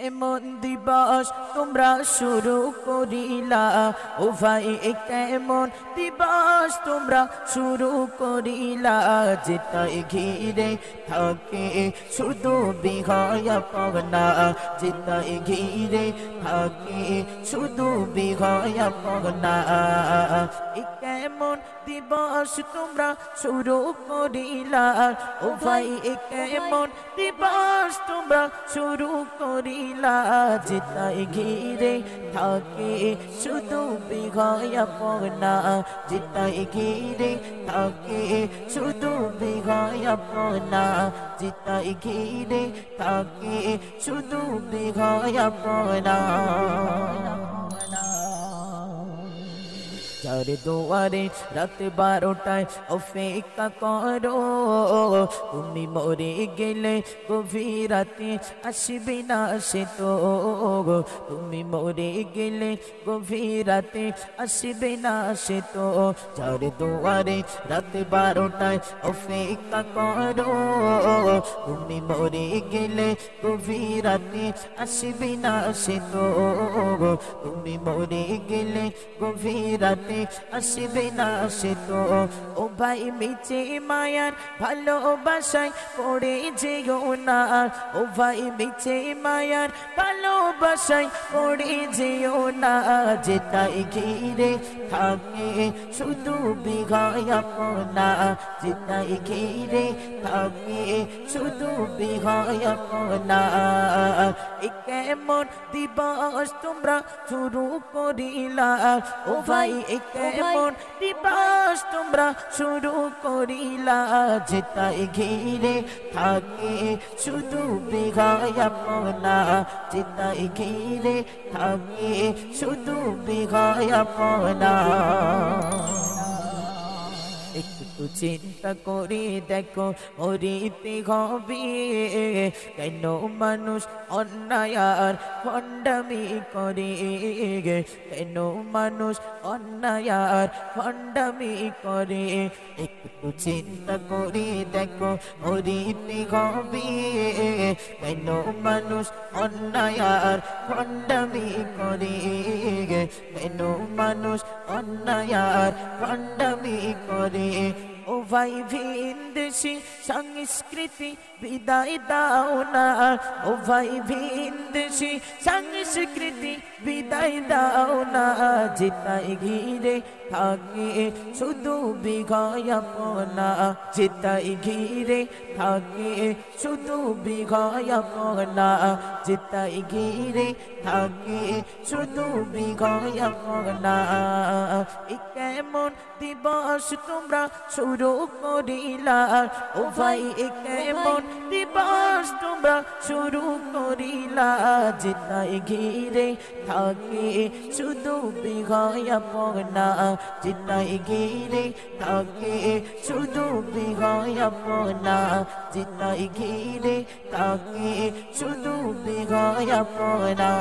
কেমন দিবস তোমরা শুরু করিলা, ও ভাই কেমন দিবস তোমরা শুরু করিলা, যেটাই ঘিরে থাকে শুধু বিঘয়া পাওনা, যেটাই ঘিরে থাকে শুধু বিঘয়া পাওনা। কেমন দিবস তোমরা শুরু করিলা, ও ভাই কেমন দিবস তোমরা শুরু করিলা, যেটাই ঘিরে থাকে শুধু বিঘয়া পাওনা, যেটাই ঘিরে থাকে শুধু বিঘয়া পাওনা, যেটাই ঘিরে থাকে শুধু বিঘয়া পাওনা। যার দুয়ারে রাত 12টায় অপেক্ষা করো, তুমি মরে গেলে গভীর রাতে আসবে না সে তো, তুমি মরে গেলে গভীর রাতে আসবে না সে তো। যার দুয়ারে রাত 12টায় অপেক্ষা করো, তুমি মরে গেলে গভীর রাতে আসবে না সে তো, তুমি মরে গেলে গভীর রাতে আসবে না সে তো। ও ভাই মিছে মায়ার ভালোবাসায় পড়ে যেও না, ও ভাই মিছে মায়ার ভালোবাসায় পড়ে যেও না, যেটাই ঘিরে থাকে শুধু বিঘয়া পাওনা, যেটাই ঘিরে থাকে শুধু বিঘয়া পাওনা। কেমন দিবস তোমরা শুরু করিলা, ও ভাই কেমন দিবস তোমরা শুরু করিলা, যেটাই ঘিরে থাকে শুধু বিঘয়া পাওনা, যেটাই ঘিরে থাকে শুধু বিঘয়া পাওনা। একটু চিন্তা করে দেখো মরিতে হবে কেন মানুষ অন্যায় আর ভণ্ডামি করে, কেন মানুষ অন্যায় আর ভণ্ডামি করে। একটু চিন্তা করে দেখো মরিতে হবে কেন মানুষ অন্যায় আর ভণ্ডামি করে, কেন মানুষ অন্যায় আর ভণ্ডামি করে। ও ভাই ভিনদেশি সংস্কৃতি বিদায় দাও না, ও ভাই ভিনদেশি সংস্কৃতি বিদায় দাও না, যেটাই ঘিরে থাকে শুধু বিঘয়া পাওনা, যেটাই ঘিরে থাকে শুধু বিঘয়া পাওনা, যেটাই ঘিরে থাকে শুধু বিঘয়া পাওনা। কেমন দিবস তোমরা শুরু করিলা, ও ভাই কেমন দিবস তোমরা শুরু করিলা, যেটাই ঘিরে থাকে শুধু বিঘয়া পাওনা, যেটাই ঘিরে থাকে শুধু বিঘয়া পাওনা, যেটাই ঘিরে থাকে শুধু বিঘয়া পাওনা।